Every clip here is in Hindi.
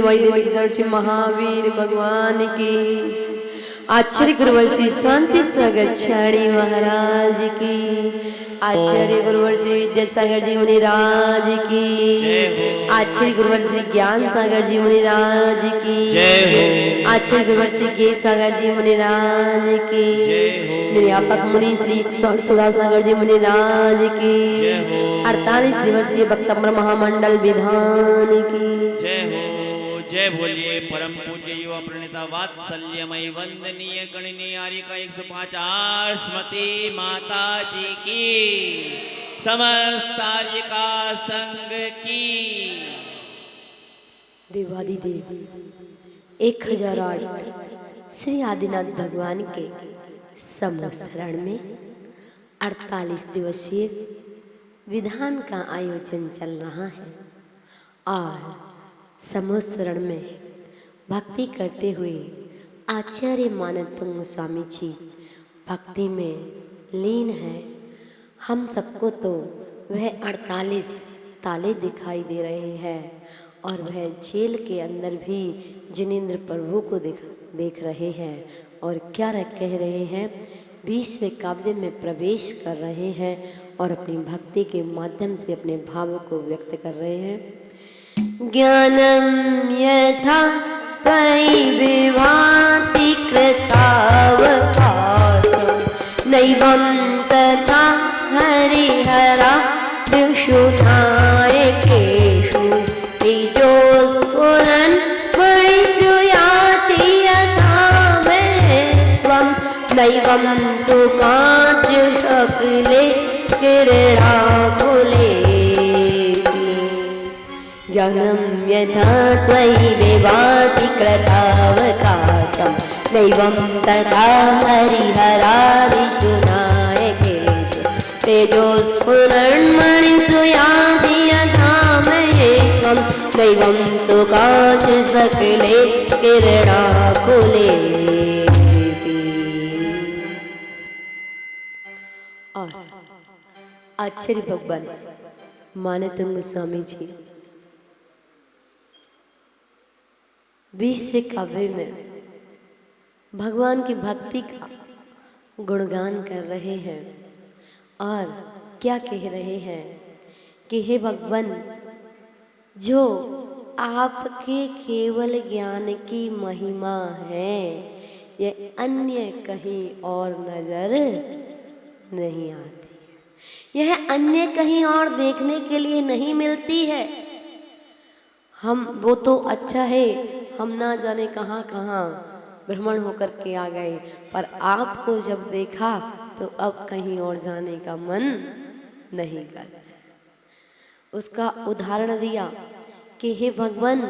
वैद्य महावीर भगवान की। आचार्य गुरुवर श्री शांति सागर छाड़ी महाराज की। आचार्य गुरुवर श्री विद्यासागर जी मुनिराज की। आचार्य गुरुवर श्री ज्ञान सागर जी मुनिराज की। आचार्य गुरुवर श्री ज्ञ सागर जी मुनिराज की। निर्यापक मुनि श्री सुधा सागर जी मुनिराज की। 48 दिवसीय भक्तम्र महामंडल विधान की। जय बोलिए परम पूज्य युवा प्रणेता वात्सल्यमय वंदनीय गणनीय आर्यका 105 स्मृति माता जी की, समस्त आर्यका संघ की। देवादिदेव 1008 श्री आदिनाथ भगवान के समूह में 48 दिवसीय विधान का आयोजन चल रहा है और समूह शरण में भक्ति करते हुए आचार्य मानवतुंग स्वामी जी भक्ति में लीन है। हम सबको तो वह 48 ताले दिखाई दे रहे हैं और वह जेल के अंदर भी जिनेंद्र प्रभु को देख रहे हैं और क्या कह रहे हैं, 20वें काव्य में प्रवेश कर रहे हैं और अपनी भक्ति के माध्यम से अपने भावों को व्यक्त कर रहे हैं। ज्ञानम यथा त्वयि विभाति कृतावकाशं नैवं तथा हरिहरा दिषु नायकेषु तेजोस्फुरन् मणिषु याति यथा मे त्वं नैवं तु काञ्चशकले किरणाकुले। ज्ञानं यथा त्वयि विभाति कृतावकाशं नैवं तथा हरिहरादिषु नायकेषु तेजोस्फुरन्मणिषु याति यथा महे त्वं नैवं तु काञ्चशकले किरणाकुले। और आचार्य भगवान मानवतुंग स्वामी जी 20वें काव्य में भगवान की भक्ति का गुणगान कर रहे हैं और क्या कह रहे हैं कि हे भगवान, जो आपके केवल ज्ञान की महिमा है ये अन्य कहीं और नजर नहीं आती, यह अन्य कहीं और देखने के लिए नहीं मिलती है। हम वो तो अच्छा है, हम ना जाने कहाँ कहाँ भ्रमण होकर के आ गए, पर आपको जब देखा तो अब कहीं और जाने का मन नहीं करता। उसका उदाहरण दिया कि हे भगवान,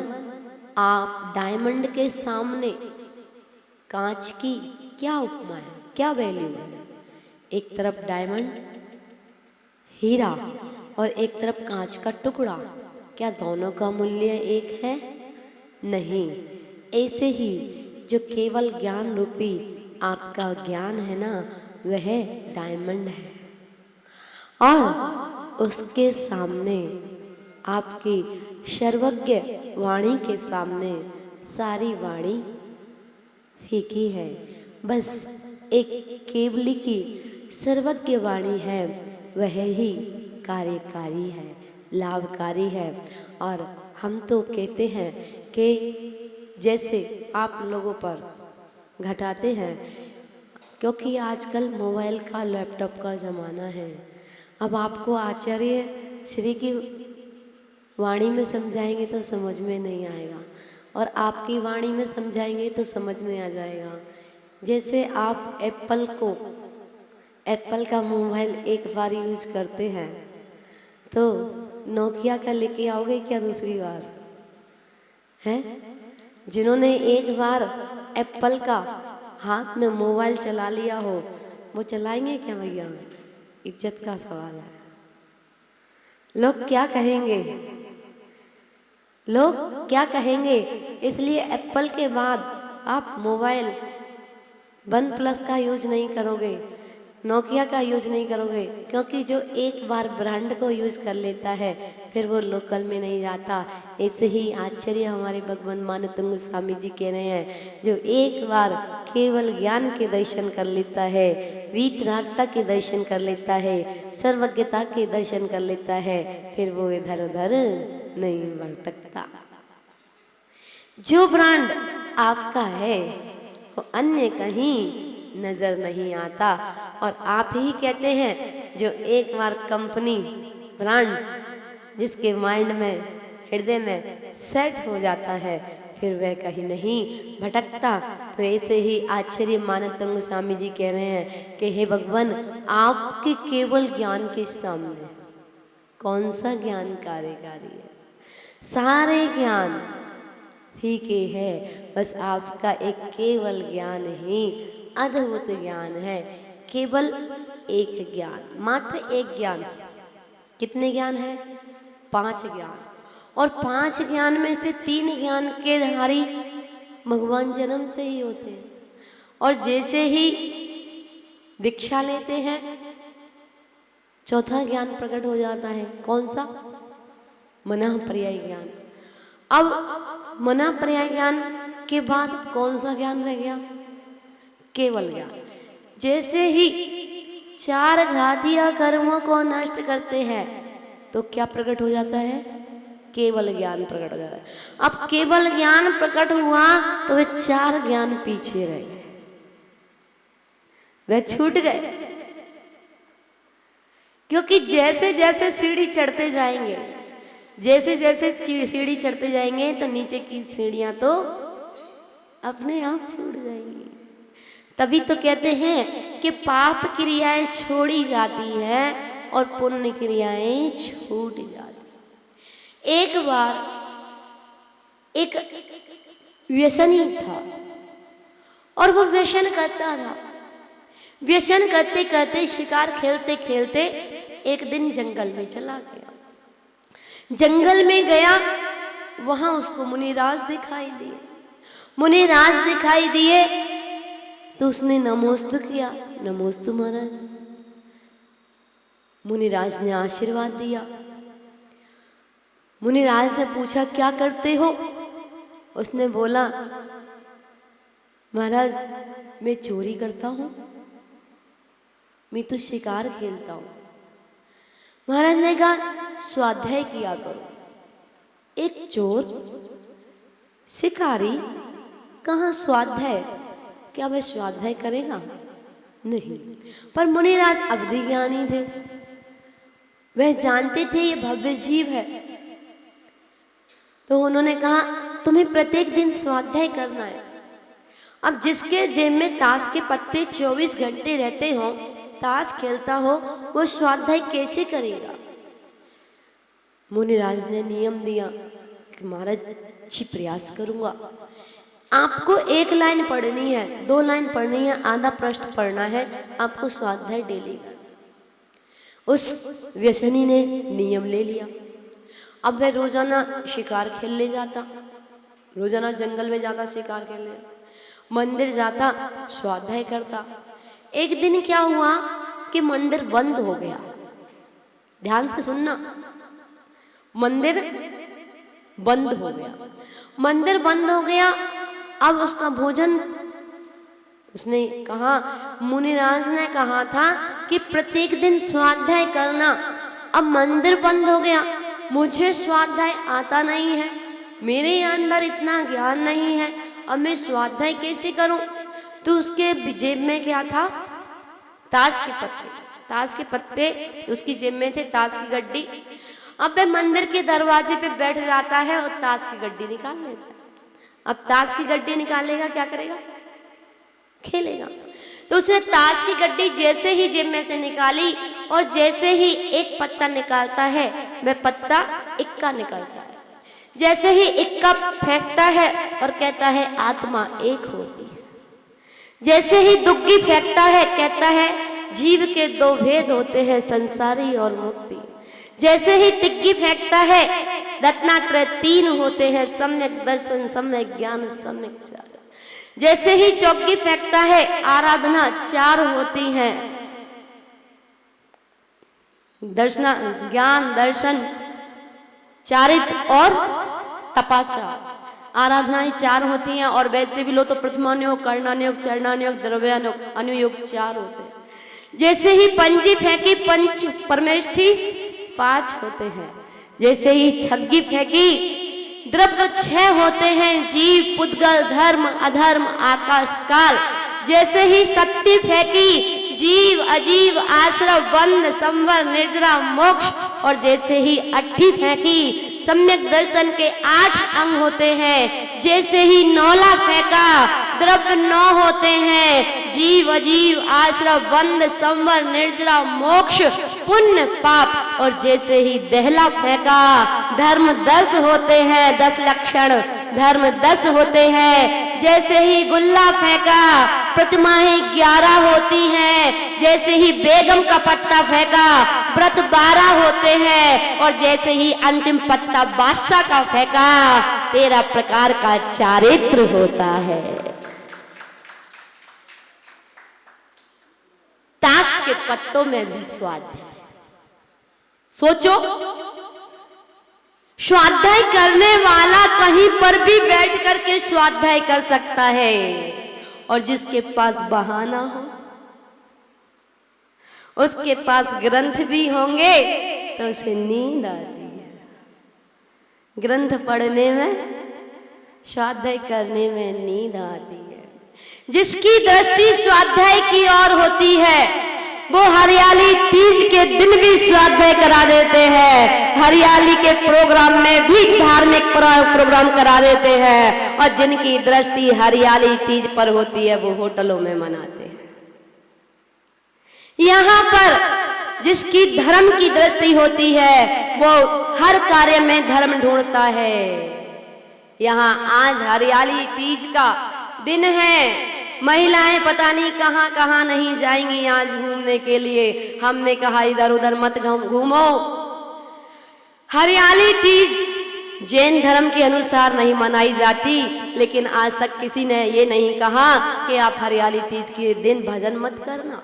आप डायमंड के सामने कांच की क्या उपमा है, क्या वैल्यू है। एक तरफ डायमंड हीरा और एक तरफ कांच का टुकड़ा, क्या दोनों का मूल्य एक है? नहीं। ऐसे ही जो केवल ज्ञान रूपी आपका ज्ञान है ना, वह डायमंड है और उसके सामने आपकी सर्वज्ञ वाणी के सामने सारी वाणी फीकी है। बस एक केवली की सर्वज्ञ वाणी है, वह ही कार्यकारी है, लाभकारी है। और हम तो कहते हैं कि जैसे आप लोगों पर घटाते हैं, क्योंकि आजकल मोबाइल का लैपटॉप का ज़माना है। अब आपको आचार्य श्री की वाणी में समझाएंगे तो समझ में नहीं आएगा और आपकी वाणी में समझाएंगे तो समझ में आ जाएगा। जैसे आप एप्पल का मोबाइल एक बार यूज करते हैं तो नोकिया का लेके आओगे क्या दूसरी बार? है जिन्होंने एक बार एप्पल का हाथ में मोबाइल चला लिया हो, वो चलाएंगे क्या भैया? इज्जत का सवाल है। लोग क्या कहेंगे, लोग क्या कहेंगे, इसलिए एप्पल के बाद आप मोबाइल OnePlus का यूज नहीं करोगे, नोकिया का यूज नहीं करोगे, क्योंकि जो एक बार ब्रांड को यूज कर लेता है फिर वो लोकल में नहीं जाता। ऐसे ही आश्चर्य हमारे भगवान मानतंग गोस्वामी जी कह रहे हैं, जो एक बार केवल ज्ञान के दर्शन कर लेता है, वीतरागता के दर्शन कर लेता है, सर्वज्ञता के दर्शन कर लेता है, फिर वो इधर उधर नहीं भटकता। जो ब्रांड आपका है वो अन्य कहीं नजर नहीं आता। और आप ही कहते हैं, जो एक बार कंपनी ब्रांड जिसके माइंड में, हृदय में सेट हो जाता है, फिर वह कहीं नहीं भटकता। तो ऐसे ही आश्चर्य मानतंग गोस्वामी जी कह रहे हैं कि हे भगवान, आपके केवल ज्ञान के सामने कौन सा ज्ञान कार्यकारी है? सारे ज्ञान फीके है, बस आपका एक केवल ज्ञान ही अद्भुत ज्ञान है। केवल एक ज्ञान, मात्र एक ज्ञान। कितने ज्ञान है? 5 ज्ञान। और 5 ज्ञान में से 3 ज्ञान के धारी भगवान जन्म से ही होते हैं। और जैसे ही दीक्षा लेते हैं, चौथा ज्ञान प्रकट हो जाता है। कौन सा? मना पर्याय ज्ञान। अब मना पर्याय ज्ञान के बाद कौन सा ज्ञान रह गया? केवल ज्ञान। जैसे ही 4 घातीय कर्मों को नष्ट करते हैं तो क्या प्रकट हो जाता है? केवल ज्ञान प्रकट हो जाता है। अब केवल ज्ञान प्रकट हुआ तो वे 4 ज्ञान पीछे रह गए, वे छूट गए। क्योंकि जैसे जैसे सीढ़ी चढ़ते जाएंगे, जैसे जैसे सीढ़ी चढ़ते जाएंगे तो नीचे की सीढ़ियां तो अपने आप छूट जाएंगी। तभी तो कहते हैं कि पाप क्रियाएं छोड़ी जाती है और पुण्य क्रियाएं छूट जाती। एक बार एक व्यसनी था और वो व्यसन करता था। व्यसन करते करते, शिकार खेलते खेलते एक दिन जंगल में चला गया। जंगल में गया, वहां उसको मुनिराज दिखाई दिए। मुनिराज दिखाई दिए तो उसने नमोस्तु किया। नमोस्तु महाराज। मुनिराज ने आशीर्वाद दिया। मुनिराज ने पूछा, क्या करते हो? उसने बोला, महाराज मैं चोरी करता हूं, मैं तो शिकार खेलता हूं। महाराज ने कहा, स्वाध्याय किया करो। एक चोर शिकारी कहाँ स्वाध्याय? क्या वह स्वाध्याय करेगा? नहीं। पर मुनिराज अवधि ज्ञानी थे, वह जानते थे ये भव्य जीव है। तो उन्होंने कहा, तुम्हें प्रत्येक दिन स्वाध्याय करना है। अब जिसके जेब में ताश के पत्ते 24 घंटे रहते हो, ताश खेलता हो, वो स्वाध्याय कैसे करेगा? मुनिराज ने नियम दिया कि महाराज अच्छी प्रयास करूंगा। आपको 1 लाइन पढ़नी है, 2 लाइन पढ़नी है, आधा पृष्ठ पढ़ना है, आपको स्वाध्याय डेली करना। उस व्यसनी ने नियम ले लिया। अब वह रोजाना शिकार खेलने जाता, रोजाना जंगल में जाता शिकार खेलने, मंदिर जाता, स्वाध्याय करता। एक दिन क्या हुआ कि मंदिर बंद हो गया। ध्यान से सुनना, मंदिर बंद हो गया। मंदिर बंद हो गया। अब उसका भोजन, उसने कहा, मुनिराज ने कहा था कि प्रत्येक दिन स्वाध्याय करना। अब मंदिर बंद हो गया, मुझे स्वाध्याय आता नहीं है, मेरे अंदर इतना ज्ञान नहीं है, अब मैं स्वाध्याय कैसे करूं? तो उसके जेब में क्या था? ताश के पत्ते। ताश के पत्ते उसकी जेब में थे, ताश की गड्डी। अब वह मंदिर के दरवाजे पे बैठ जाता है और ताश की गड्डी निकाल लेता है। अब ताश की गड्डी निकालेगा, क्या करेगा? खेलेगा। तो उसने ताश की गड्डी जैसे ही जेब में से निकाली और जैसे ही एक पत्ता निकालता है, वह पत्ता इक्का निकलता है। जैसे ही इक्का फेंकता है और कहता है आत्मा एक होती है। जैसे ही दुग्गी फेंकता है, कहता है जीव के 2 भेद होते हैं, संसारी और मुक्ति। जैसे ही तिग्गी फेंकता है, रत्नात्रय 3 होते हैं, सम्यक दर्शन, सम्यक ज्ञान, सम्यक चार। जैसे ही चौकी फेंकता है, आराधना 4 होती हैं, ज्ञान, दर्शन, चारित्र और तपाचार। आराधनाएं 4 होती हैं और वैसे भी लो तो प्रथमानुयोग, कर्णानुयोग, चरणानुयोग, द्रव्यानुयोग, अनुयोग 4 होते हैं। जैसे ही पंजी फेंकी पंच परमेष्ठी 5 होते हैं। जैसे ही छग्गी फेंकी द्रव्य 6 होते हैं, जीव, पुद्गल, धर्म, अधर्म, आकाश, काल। जैसे ही सत्ती फेंकी जीव, अजीव, आश्रम, बंध, संवर, निर्जरा, मोक्ष। और जैसे ही अट्ठी फेंकी सम्यक दर्शन के 8 अंग होते हैं। जैसे ही नौला फेंका द्रव्य 9 होते हैं, जीव, अजीव, आश्रम, बंध, संवर, निर्जरा, मोक्ष, पुण्य, पाप। और जैसे ही दहला फेंका धर्म 10 होते हैं, 10 लक्षण धर्म 10 होते हैं। जैसे ही गुल्ला फेंका प्रतिमाएं 11 होती हैं। जैसे ही बेगम का पत्ता फेंका व्रत 12 होते हैं। और जैसे ही अंतिम पत्ता बादशाह का फेंका 13 प्रकार का चारित्र होता है। ताश के पत्तों में भी स्वाद है। सोचो, स्वाध्याय करने वाला कहीं पर भी बैठ करके स्वाध्याय कर सकता है और जिसके पास बहाना हो, उसके पास ग्रंथ भी होंगे तो उसे नींद आती है। ग्रंथ पढ़ने में, स्वाध्याय करने में नींद आती है। जिसकी दृष्टि स्वाध्याय की ओर होती है वो हरियाली तीज के दिन भी स्वाध्याय करा देते हैं, हरियाली के प्रोग्राम में भी धार्मिक प्रोग्राम करा देते हैं। और जिनकी दृष्टि हरियाली तीज पर होती है वो होटलों में मनाते हैं। यहाँ पर जिसकी धर्म की दृष्टि होती है वो हर कार्य में धर्म ढूंढता है। यहाँ आज हरियाली तीज का दिन है, महिलाएं पता नहीं कहां कहां नहीं जाएंगी आज घूमने के लिए। हमने कहा इधर उधर मत घूमो। हरियाली तीज जैन धर्म के अनुसार नहीं मनाई जाती, लेकिन आज तक किसी ने ये नहीं कहा कि आप हरियाली तीज के दिन भजन मत करना।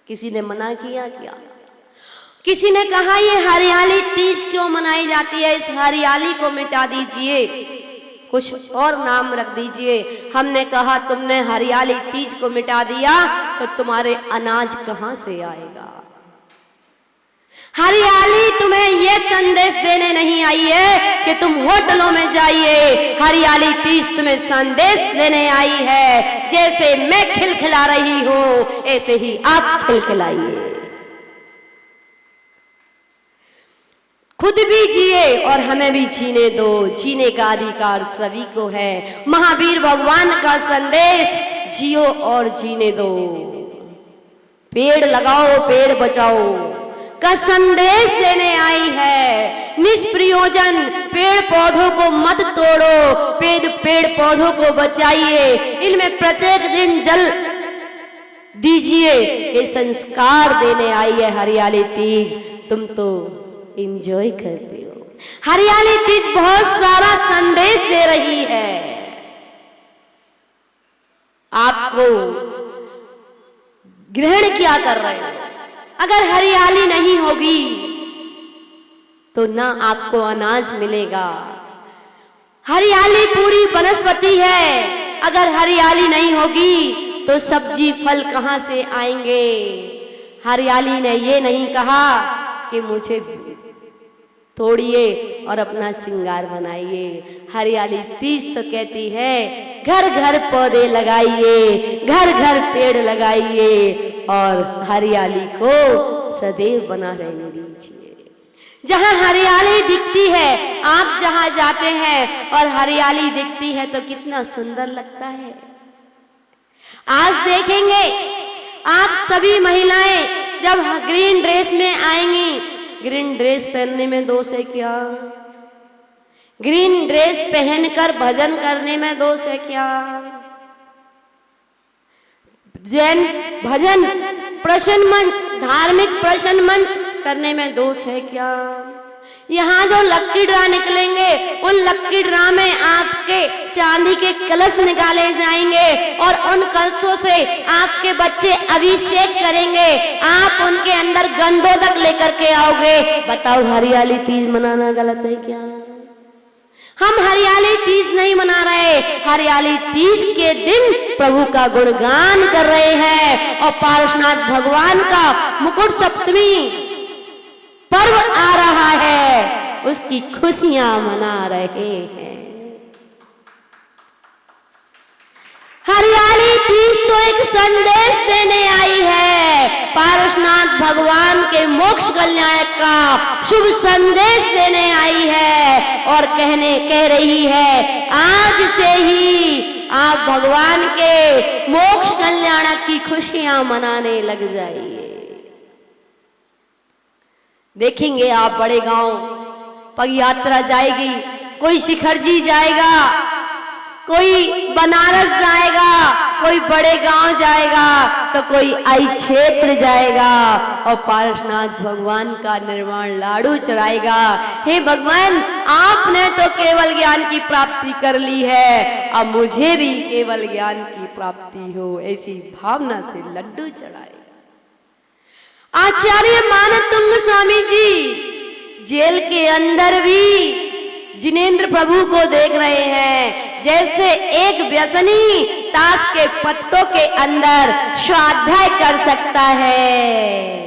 किसी ने मना किया क्या? किसी ने कहा ये हरियाली तीज क्यों मनाई जाती है, इस हरियाली को मिटा दीजिए, कुछ और नाम रख दीजिए। हमने कहा तुमने हरियाली तीज को मिटा दिया तो तुम्हारे अनाज कहां से आएगा? हरियाली तुम्हें यह संदेश देने नहीं आई है कि तुम होटलों में जाइए। हरियाली तीज तुम्हें संदेश देने आई है, जैसे मैं खिलखिला रही हूं ऐसे ही आप खिलखिलाइए। खुद भी जिए और हमें भी जीने दो, जीने का अधिकार सभी को है। महावीर भगवान का संदेश जियो और जीने दो, पेड़ लगाओ पेड़ बचाओ का संदेश देने आई है। निष्प्रयोजन पेड़ पौधों को मत तोड़ो, पेड़ पौधों को बचाइए, इनमें प्रत्येक दिन जल दीजिए, ये संस्कार देने आई है हरियाली तीज। तुम तो एंजॉय करते हो। हरियाली तीज बहुत सारा संदेश दे रही है आपको। ग्रहण क्या कर रहे हो? अगर हरियाली नहीं होगी तो ना आपको अनाज मिलेगा। हरियाली पूरी वनस्पति है, अगर हरियाली नहीं होगी तो सब्जी फल कहां से आएंगे? हरियाली ने ये नहीं कहा कि मुझे तोड़िए और अपना श्रृंगार बनाइए। हरियाली तीज तो कहती है घर घर पौधे लगाइए, घर घर पेड़ लगाइए और हरियाली को सदैव बना रहने दीजिए। जहां हरियाली दिखती है, आप जहां जाते हैं और हरियाली दिखती है तो कितना सुंदर लगता है। आज देखेंगे आप सभी महिलाएं जब ग्रीन ड्रेस में आएंगी, ग्रीन ड्रेस पहनने में दोष है क्या? ग्रीन ड्रेस पहनकर भजन करने में दोष है क्या? जैन भजन प्रश्न मंच, धार्मिक प्रश्न मंच करने में दोष है क्या? यहाँ जो लक्की ड्रा निकलेंगे उन लक्की ड्रा में आपके चांदी के कलश निकाले जाएंगे और उन कलशों से आपके बच्चे अभिषेक करेंगे। आप उनके अंदर गंधोदक लेकर के आओगे। बताओ हरियाली तीज मनाना गलत है क्या? हम हरियाली तीज नहीं मना रहे, हरियाली तीज के दिन प्रभु का गुणगान कर रहे हैं और पारसनाथ भगवान का मुकुट सप्तमी पर्व आ रहा है, उसकी खुशियां मना रहे हैं। हरियाली तीज तो एक संदेश देने आई है, पारसनाथ भगवान के मोक्ष कल्याण का शुभ संदेश देने आई है और कह रही है आज से ही आप भगवान के मोक्ष कल्याण की खुशियां मनाने लग जाइए। देखेंगे आप बड़े गांव पग यात्रा जाएगी, कोई शिखर जी जाएगा, कोई बनारस जाएगा, कोई बड़े गांव जाएगा, तो कोई आई क्षेत्र जाएगा और पारसनाथ भगवान का निर्वाण लाडू चढ़ाएगा। हे भगवान, आपने तो केवल ज्ञान की प्राप्ति कर ली है, अब मुझे भी केवल ज्ञान की प्राप्ति हो, ऐसी भावना से लड्डू चढ़ाए। आचार्य मानतुंग स्वामी जी जेल के अंदर भी जिनेंद्र प्रभु को देख रहे हैं, जैसे एक व्यसनी ताश के पत्तों के अंदर स्वाध्याय कर सकता है।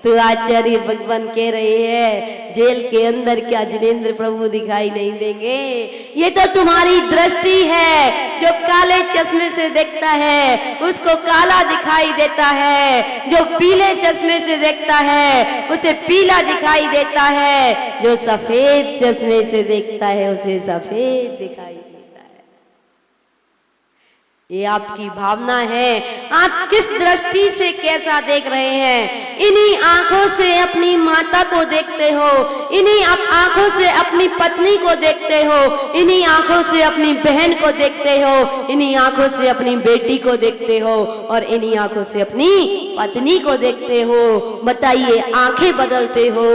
तो आचार्य भगवान कह रहे हैं जेल के अंदर क्या जिनेंद्र प्रभु दिखाई नहीं देंगे? ये तो तुम्हारी दृष्टि है, जो काले चश्मे से देखता है उसको काला दिखाई देता है, जो पीले चश्मे से देखता है उसे पीला दिखाई देता है, जो सफेद चश्मे से देखता है उसे सफेद दिखाई देता है। ये आपकी भावना है, आप किस दृष्टि से कैसा देख रहे हैं। इन्हीं आंखों से अपनी माता को देखते हो, इन्हीं आंखों से अपनी पत्नी को देखते हो, इन्हीं आंखों से अपनी बहन को देखते हो, इन्हीं आंखों से अपनी बेटी को देखते हो और इन्हीं आंखों से अपनी पत्नी को देखते हो। बताइए, आंखें बदलते हो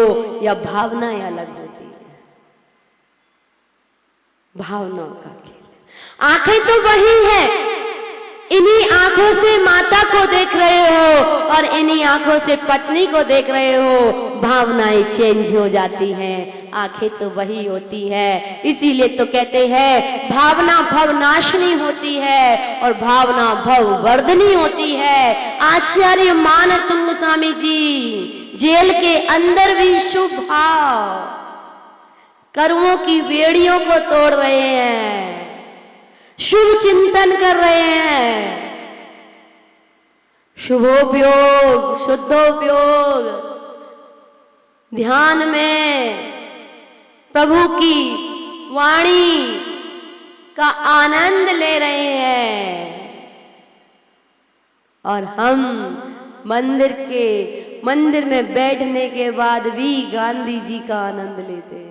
या भावनाएं अलग होती है? भावनाओं का खेल। आंखें तो वही है, इन्हीं आंखों से माता को देख रहे हो और इन्हीं आंखों से पत्नी को देख रहे हो, भावनाएं चेंज हो जाती हैं, आंखें तो वही होती है। इसीलिए तो कहते हैं भावना भवनाशिनी होती है और भावना भववर्धनी होती है। आचार्य मानतुंग स्वामी जी जेल के अंदर भी शुभ भाव कर्मों की बेड़ियों को तोड़ रहे हैं, शुभ चिंतन कर रहे हैं, शुभोपयोग शुद्धोपयोग ध्यान में प्रभु की वाणी का आनंद ले रहे हैं। और हम मंदिर में बैठने के बाद भी गांधी जी का आनंद लेते हैं।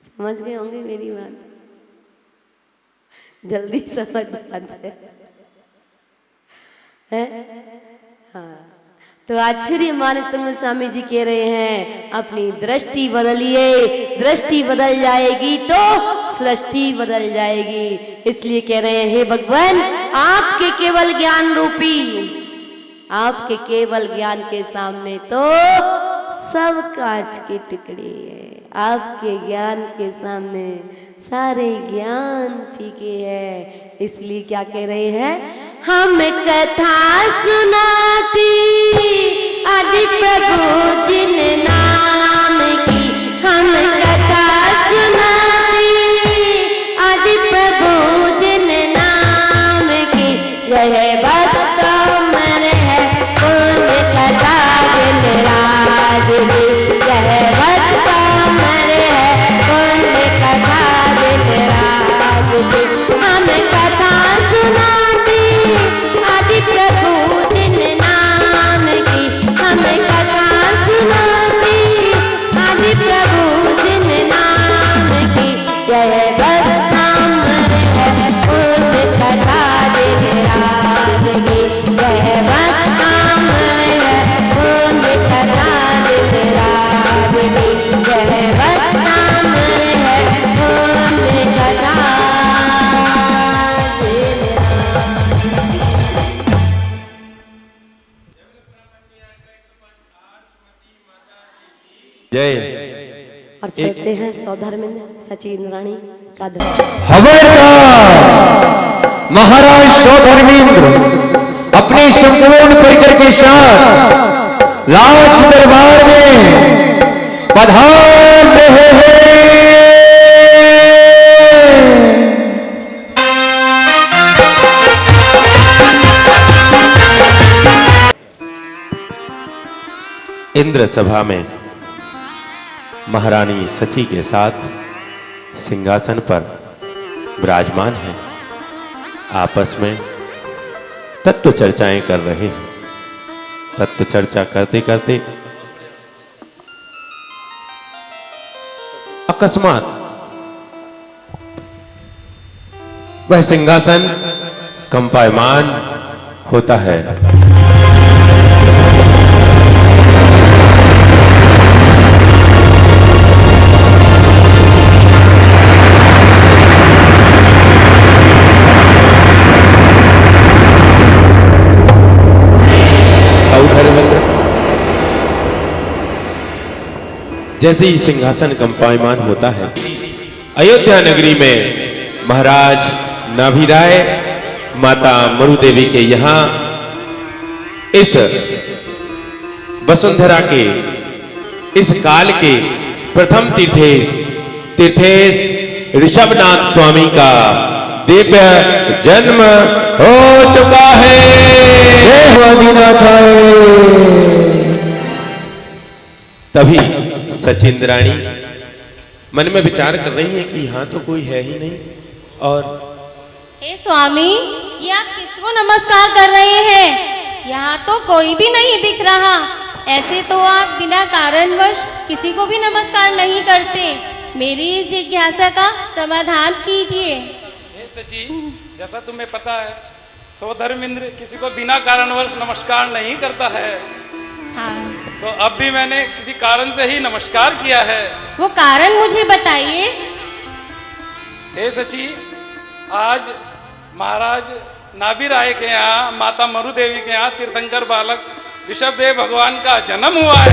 समझ गए होंगे मेरी बात, जल्दी समझ जाते हैं। हाँ, तो आचार्य मानतुंग स्वामी जी कह रहे हैं अपनी दृष्टि बदलिए, दृष्टि बदल जाएगी तो सृष्टि बदल जाएगी। इसलिए कह रहे हैं हे भगवान, आपके केवल ज्ञान रूपी, आपके केवल ज्ञान के सामने तो सब कांच के टुकड़े हैं, आपके ज्ञान के सामने सारे ज्ञान फीके हैं। इसलिए क्या कह रहे हैं, हम कथा सुनाती आदि प्रभु जिन नाम की, हम कथा सुनाती आदि प्रभु जिन नाम की, यह भक्त मन है पुण्य कथा दिन राज दी, यह भक्त मन है पुण्य कथा दिन राज दी। हम कथा सुनाती आदि प्रभु जिन नाम की, हम कथा सुनाती आदि जय बदनाम रहे बोले कथा जय। और चलते हैं सौधर्मेंद्र सचिन रानी का महाराज सौधर्मेंद्र अपने संपूर्ण परिकर के साथ लाच दरबार में पधार रहे हैं। इंद्र सभा में महारानी सची के साथ सिंहासन पर विराजमान हैं, आपस में तत्व चर्चाएं कर रहे हैं। तत्व चर्चा करते करते अकस्मात वह सिंहासन कंपायमान होता है। जैसे ही सिंहासन कंपायमान होता है, अयोध्या नगरी में महाराज नाभिराय माता मरु देवी के यहां इस वसुंधरा के इस काल के प्रथम तीर्थेश ऋषभनाथ स्वामी का दिव्य जन्म हो चुका है। तभी सचिंद्राणी मन में विचार कर रही है कि यहाँ तो कोई है ही नहीं, और हे स्वामी, ये आप किसको नमस्कार कर रहे हैं? यहाँ तो कोई भी नहीं दिख रहा। ऐसे तो आप बिना कारणवश किसी को भी नमस्कार नहीं करते। मेरी इस जिज्ञासा का समाधान कीजिए। हे सची, जैसा तुम्हें पता है, सौधर्मेंद्र किसी को बिना कारणवश नमस्कार नहीं करता है। हाँ, तो अब भी मैंने किसी कारण से ही नमस्कार किया है। वो कारण मुझे बताइए। हे सची, आज महाराज नाभिराय के यहाँ माता मरु देवी के यहाँ तीर्थंकर बालक ऋषभदेव भगवान का जन्म हुआ है।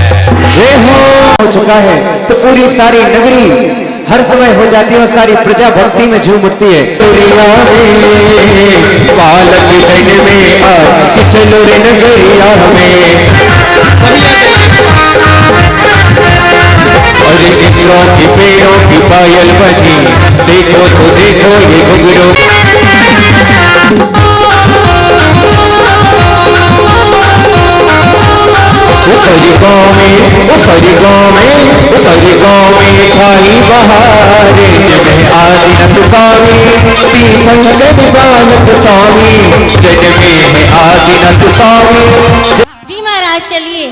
जय हो चुका है तो पूरी सारी नगरी हर समय हो जाती है और सारी प्रजा भक्ति में झूम उठती है। बालक जन्म में आज चलो रे नगरिया में, अरे इंद्रों के पेड़ों की पायल बनी, देखो तो देखो ये घुंघरू। सारी गाँव में छाई बहारे, जय आदिनाथ स्वामी तीर्थंकर बालक स्वामी, जय आदिनाथ स्वामी। जी महाराज, चलिए।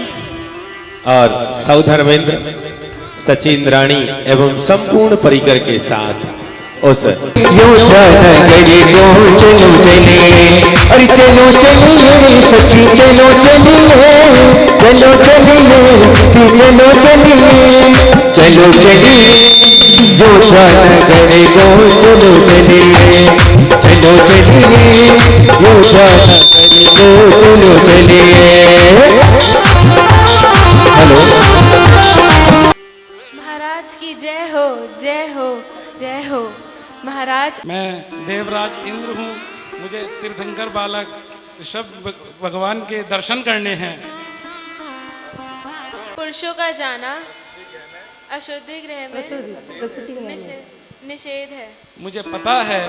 और सौधर्मेंद्र सचिंद्राणी एवं संपूर्ण परिकर के साथ उस योद्धा नगरी को चलो चले, अरे चलो चलिए सची, चलो चलिए, चलो चलिए, चलो चलिए, चलो चलिए योद्धा नगरी को चलो चलिए, चलो चलिए योद्धा नगरी को चलो चलिए। महाराज की जय हो, जय हो, जय हो। महाराज, मैं देवराज इंद्र हूँ। मुझे तीर्थंकर बालक ऋषभ भगवान के दर्शन करने हैं। पुरुषों का जाना अशुद्धि गृह में निषेध है। मुझे पता है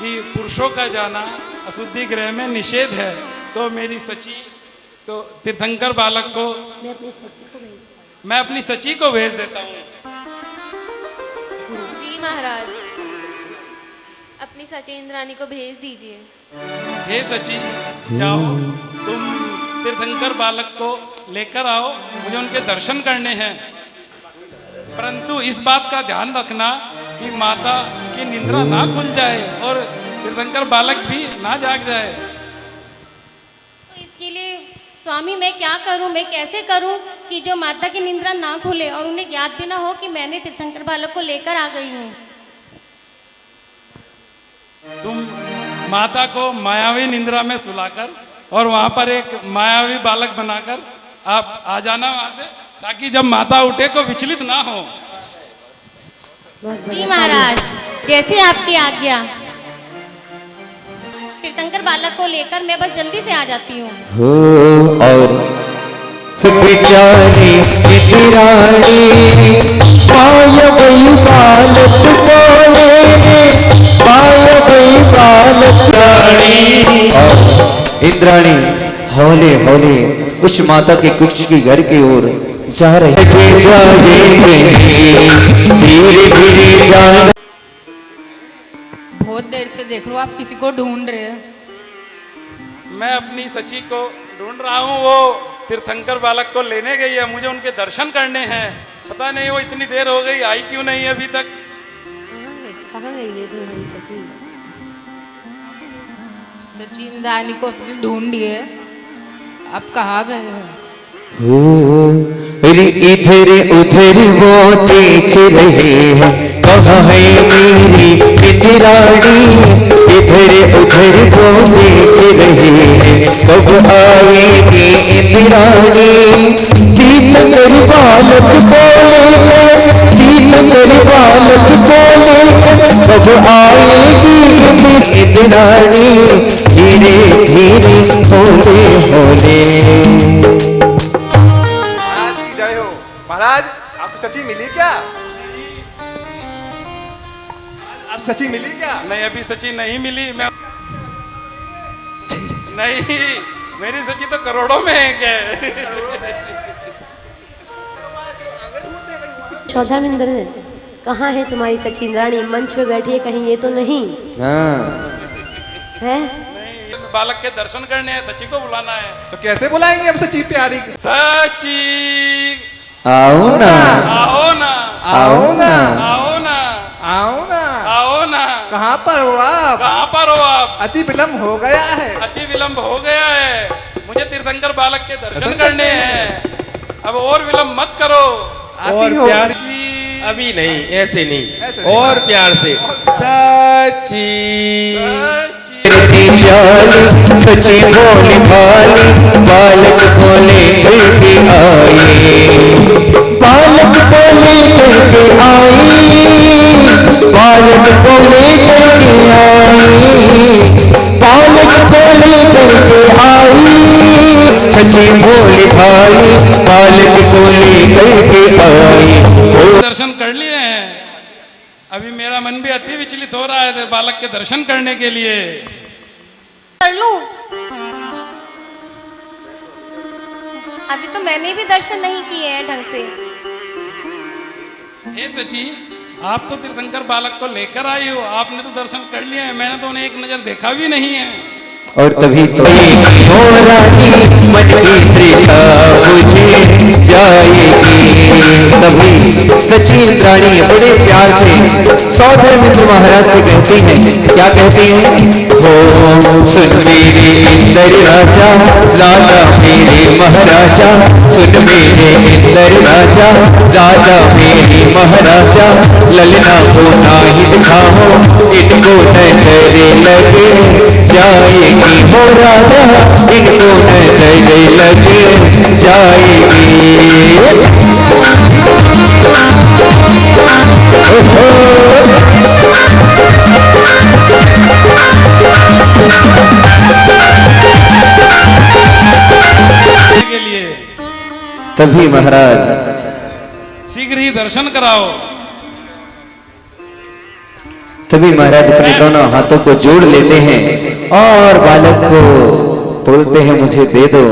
कि पुरुषों का जाना अशुद्धि गृह में निषेध है, तो मेरी सची तो तीर्थंकर बालक को मैं अपनी सची को भेज देता हूँ। जी महाराज, अपनी सचिंद्रानी को भेज दीजिए। हे सची, जाओ तुम तीर्थंकर बालक को लेकर आओ, मुझे उनके दर्शन करने हैं। परंतु इस बात का ध्यान रखना कि माता की निंद्रा ना खुल जाए और तीर्थंकर बालक भी ना जाग जाए। तो इसके लिए स्वामी मैं क्या करूं, मैं कैसे करूं कि जो माता की निंद्रा ना खुले और उन्हें याद भी ना हो कि मैंने तीर्थंकर बालक को लेकर आ गई हूँ। तुम माता को मायावी निंद्रा में सुलाकर और वहां पर एक मायावी बालक बनाकर आप आ जाना वहां से, ताकि जब माता उठे को विचलित ना हो। जी महाराज, जैसे आपकी आज्ञा। तीर्थंकर बालक को लेकर मैं बस जल्दी से आ जाती हूँ। हो और बेचारी इंद्राणी पाय गई बालक इंद्राणी हौले हौले उस माता के कुछ की घर की ओर जा रही धीरे धीरे जा। बहुत देर से देख लो आप किसी को ढूंढ रहे हैं। मैं अपनी सची को ढूंढ रहा हूँ, वो तीर्थंकर बालक को लेने गई है, मुझे उनके दर्शन करने हैं। पता नहीं वो इतनी देर हो गई, आई क्यों नहीं अभी तक। कहाँ गई ये तुम्हारी सची? सचिन दानी को अपने ढूंढिए, आप कहाँ गए हैं? अरे इधर उधर वो देख रहे हैं, कहाँ है मेरी इंद्राणी। इधर उधर वो देख रहे हैं, कब आएगी इंद्राणी। तीर्थंकर बालक को लेकर, तीर्थंकर बालक को लेकर, कब आएगी इंद्राणी। धीरे धीरे होले होले। जय हो महाराज। आपको सची मिली क्या? आप सची मिली क्या? नहीं, अभी सची नहीं मिली। मैं नहीं, मेरी सची तो करोड़ों में है क्या। चौधामिंद्र कहाँ है तुम्हारी सची इंद्राणी? मंच पे बैठी है कहीं, ये तो नहीं है? नहीं, बालक के दर्शन करने हैं, सची को बुलाना है। तो कैसे बुलाएंगे हम सची प्यारी? सची आओ ना, आओ ना, आओ ना, आओ ना, आओ ना, आओ ना। कहाँ पर हो आप? कहाँ पर हो आप? अति विलंब हो गया है। अति विलंब हो गया है, मुझे तीर्थंकर बालक के दर्शन करने हैं। अब और विलंब मत करो। आती हो प्यार अभी नहीं, ऐसे ऐसे नहीं, नहीं। और प्यार से सची सची बोली भाली बालक को लेकर के आई। बालक को लेकर के आई, बालक को लेकर के आई, बालक को लेकर के आई। सची बोली भाली बालक को लेकर के आई। दर्शन कर लिए हैं, अभी मेरा मन भी अति विचलित हो रहा है बालक के दर्शन करने के लिए। कर लूं? अभी तो मैंने भी दर्शन नहीं किए हैं ढंग से। हे सची, आप तो तीर्थंकर बालक को लेकर आई हो, आपने तो दर्शन कर लिए हैं, मैंने तो उन्हें एक नजर देखा भी नहीं है। और तभी तो हो रानी मन की त्रिका बुझे जाएगी। तभी सची इंद्राणी बड़े प्यार से सौधर्मिंद्र महाराज से कहती है, क्या कहती है? हो सुन मेरे इंदर राजा, राजा मेरे महाराजा। सुन मेरे इंदर राजा, राजा मेरे महाराजा। ललना को नाही दिखाओ, इनको नजरे लगे जाएगी। हो राजा इनको नजर लग जाएगी। के लिए तभी महाराज शीघ्र ही दर्शन कराओ। तभी महाराज अपने दोनों हाथों को जोड़ लेते हैं और बालक को बोलते हैं, मुझे दे दो।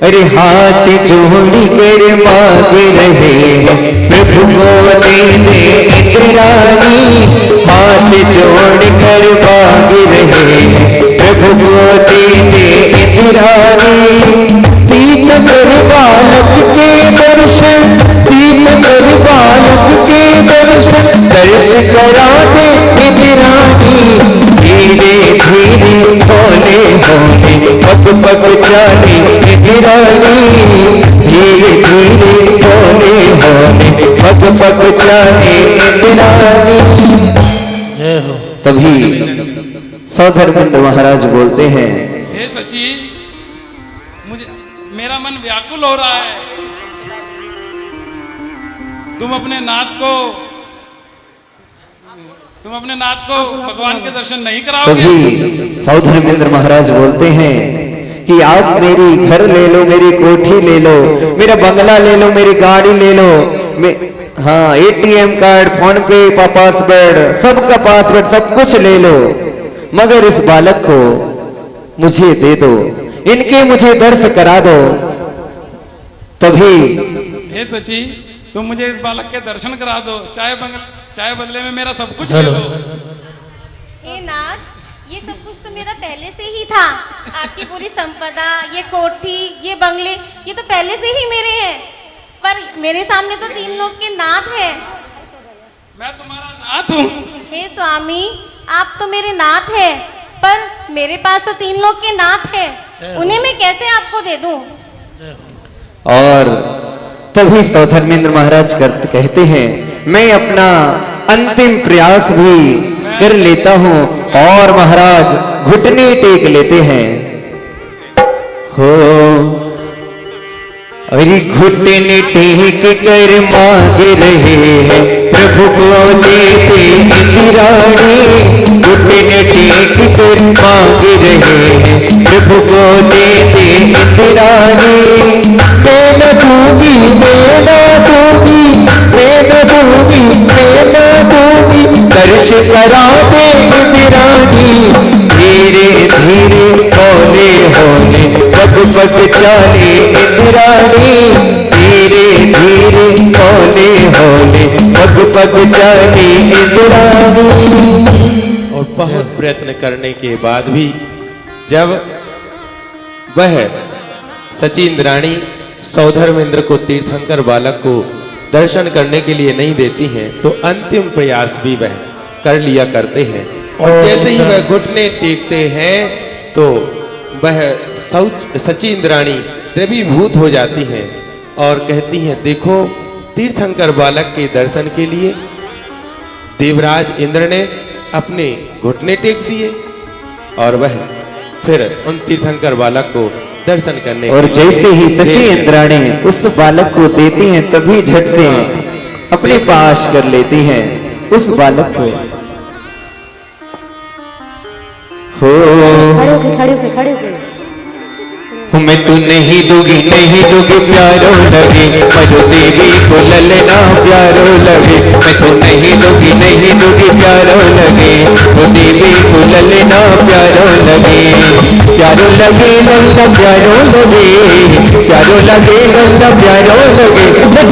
अरे हाथ जोड़ी कर मांग रहे हैं, प्रभु को दे दे इंद्राणी। हाथ जोड़ कर मांग रहे हैं, प्रभु को दे दे इंद्राणी। तीर्थंकर बालक के दर्शन, तीर्थंकर बालक के दर्शन, दर्शन करा दे इंद्राणी। धीरे धीरे होले होले पग पग चाली इंद्राणी। इंद्राणी, धीरे धीरे होले होले पग पग चले इंद्राणी। तभी सौधर्मेंद्र महाराज बोलते हैं, हे सची, मुझे मेरा मन व्याकुल हो रहा है। तुम अपने नाथ को भगवान के दर्शन नहीं कराओगे? तभी सौधर्मेंद्र महाराज बोलते हैं कि आप मेरी घर ले लो, मेरी कोठी ले लो, मेरा बंगला ले लो, मेरी गाड़ी ले लो, हाँ एटीएम कार्ड, फोन पे का पासवर्ड, सबका पासवर्ड, सब कुछ ले लो, मगर इस बालक को मुझे दे दो, इनके मुझे दर्श करा दो। तभी हे सची, तुम मुझे इस बालक के दर्शन करा दो, चाहे बदले में मेरा सब कुछ ले लो। हे नाथ, ये सब कुछ तो मेरा पहले से ही था। आपकी पूरी संपदा, ये कोठी, ये बंगले, ये तो पहले से ही मेरे हैं। पर मेरे सामने तो 3 लोग के नाथ है। मैं तुम्हारा नाथ हूँ। हे स्वामी, आप तो मेरे नाथ है, पर मेरे पास तो 3 लोग के नाथ है, उन्हें मैं कैसे आपको दे दूं? और तभी सौधर्मेंद्र महाराज कहते हैं, मैं अपना अंतिम प्रयास भी कर लेता हूं। और महाराज घुटने टेक लेते हैं। हो अरे घुटने टेक कर मांग रहे हैं प्रभु को देते इंद्राणी, घुटने टेक कर मांग रहे हैं प्रभु को देते इंद्राणी। मैं न दूंगी, मैं न दूंगी, मैं न दूंगी, मैं न दूंगी, दर्श कराते इंद्राणी। धीरे धीरे होले होले पग पग चले इंद्राणी, धीरे धीरे होले होले पग पग चले इंद्राणी। और बहुत प्रयत्न करने के बाद भी जब वह सची इंद्राणी सौधर्मेंद्र को तीर्थंकर बालक को दर्शन करने के लिए नहीं देती हैं, तो अंतिम प्रयास भी वह कर लिया करते हैं। और जैसे ही वह घुटने टेकते हैं तो वह सची इंद्राणी द्रवीभूत हो जाती हैं और कहती हैं, देखो तीर्थंकर बालक के दर्शन के लिए देवराज इंद्र ने अपने घुटने टेक दिए और वह फिर उन तीर्थंकर बालक को दर्शन करने। और जैसे ही सची इंद्राणी उस बालक को देती हैं, तभी झट से अपने पास कर लेती हैं उस बालक को। हो खड़े होके मैं तू नहीं दूंगी, नहीं दूंगी प्यारो लगे, मरु देवी को ललना प्यारो लगे। मैं तो नहीं दूंगी, नहीं दूंगी प्यारो लगे, वो देवी को ललना प्यारो लगे। प्यारो लगे ललना प्यारो लगे, प्यारो लगे ललना प्यारो लगे। मैं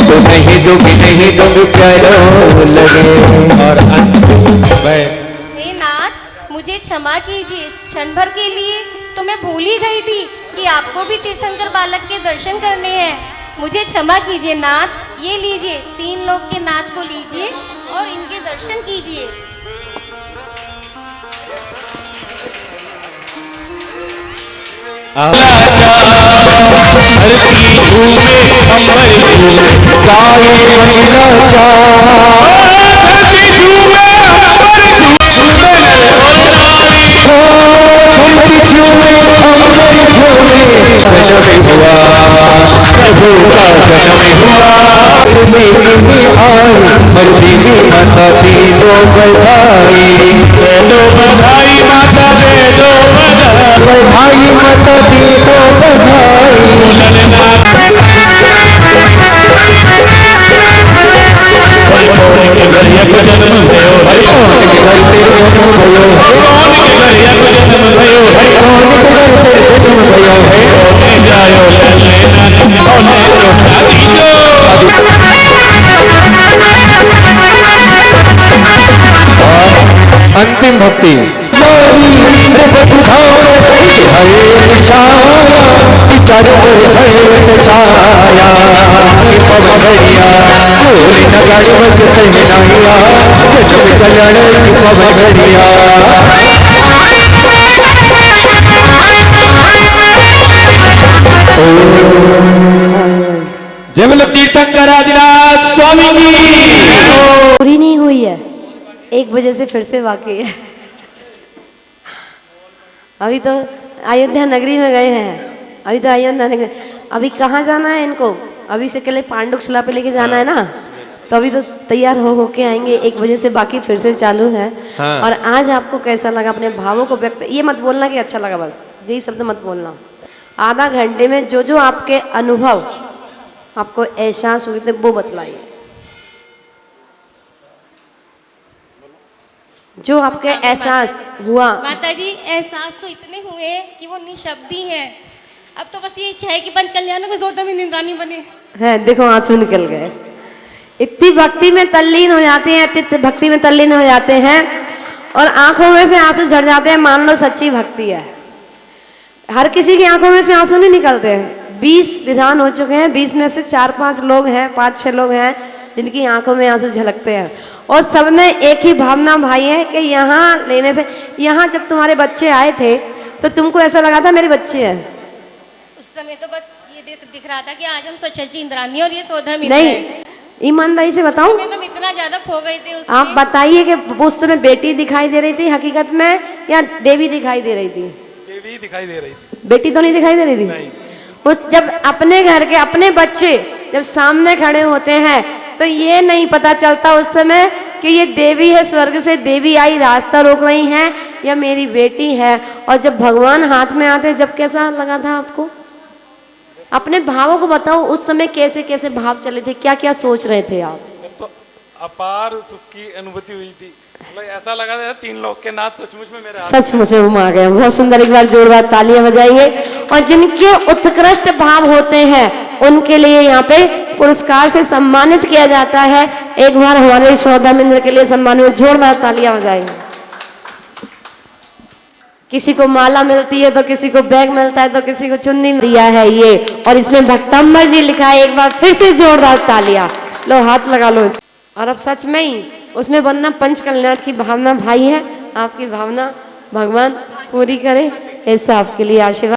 तो नहीं दूंगी, नहीं दूंगी प्यारो लगे। और हे नाथ, मुझे क्षमा कीजिए, क्षण भर के लिए तो मैं भूल ही गई थी कि आपको भी तीर्थंकर बालक के दर्शन करने हैं। मुझे क्षमा कीजिए नाथ, ये लीजिए, 3 लोग के नाथ को लीजिए और इनके दर्शन कीजिए। अंतिम भक्ति जय बोलो तीर्थंकर आदिनाथ स्वामी की। पूरी नहीं हुई है, 1 बजे से फिर से बाकी है। अभी तो अयोध्या नगरी में गए हैं, अभी तो अयोध्या नगरी, अभी कहाँ जाना है इनको? अभी से कल पांडुकशिला पे लेके जाना है ना, तो अभी तो तैयार हो के आएंगे। 1 बजे से बाकी फिर से चालू है। हाँ। और आज आपको कैसा लगा? अपने भावों को व्यक्त, ये मत बोलना कि अच्छा लगा, बस यही शब्द मत बोलना। आधा घंटे में जो जो आपके अनुभव, आपको एहसास हुए थे, वो बतलाइए। जो आपके एहसास हुआ। माता जी, एहसास तो इतने हुए कि वो निशब्दी हैं। अब तो बस ये इच्छा है कि पंच कल्याणों को जोधा में निंदानी बने। है, देखो आंसू निकल गए। इतनी भक्ति में तल्लीन हो जाते हैं, इतनी भक्ति में तल्लीन हो जाते हैं और आंखों में से आंसू झड़ जाते हैं। मान लो सच्ची भक्ति है। हर किसी की आंखों में से आंसू नहीं निकलते हैं। 20 विधान हो चुके हैं, 20 में से 4-5 लोग हैं, 5-6 लोग हैं जिनकी आंखों में आंसू झलकते हैं। और सबने एक ही भावना भाई है कि यहाँ लेने से, यहाँ जब तुम्हारे बच्चे आए थे तो तुमको ऐसा लगा था मेरे बच्चे हैं? उस समय तो बस ये दिख रहा था कि आज हम सचची इंद्रानी और ये सोधा मिल नहीं, ईमानदारी से बताऊं, तो इतना ज्यादा खो गए थे उसमें। आप बताइए कि उस समय बेटी दिखाई दे रही थी हकीकत में या देवी दिखाई दे रही थी? देवी दिखाई दे रही थी, बेटी तो नहीं दिखाई दे रही थी। नहीं। उस जब अपने घर के अपने बच्चे जब सामने खड़े होते हैं तो ये नहीं पता चलता उस समय कि ये देवी है, स्वर्ग से देवी आई रास्ता रोक रही है, या मेरी बेटी है। और जब भगवान हाथ में आते हैं, जब कैसा लगा था आपको? अपने भावों को बताओ, उस समय कैसे कैसे भाव चले थे, क्या क्या सोच रहे थे आप? तो अपार सुख की अनुभूति हुई थी। मतलब ऐसा लगा था 3 लोग के नाथ सचमुच में मेरे हाथ में। सचमुच में हम आ गए। बहुत सुंदर, एक बार जोरदार तालियां बजाएंगे। और जिनके उत्कृष्ट भाव होते हैं उनके लिए यहाँ पे पुरस्कार से सम्मानित किया जाता है। एक बार हमारे सौदामिंद्र के लिए सम्मान में जोरदार तालियां बजाएंगे। किसी को माला मिलती है तो किसी को बैग मिलता है तो किसी को चुन्नी दिया है ये, और इसमें भक्तंबर जी लिखा है। एक बार फिर से जोरदार तालियां, लो हाथ लगा लो। और अब सच में ही उसमें बनना पंच कल्याण की भावना भाई है। आपकी भावना भगवान पूरी करे, ऐसा आपके लिए आशीर्वाद।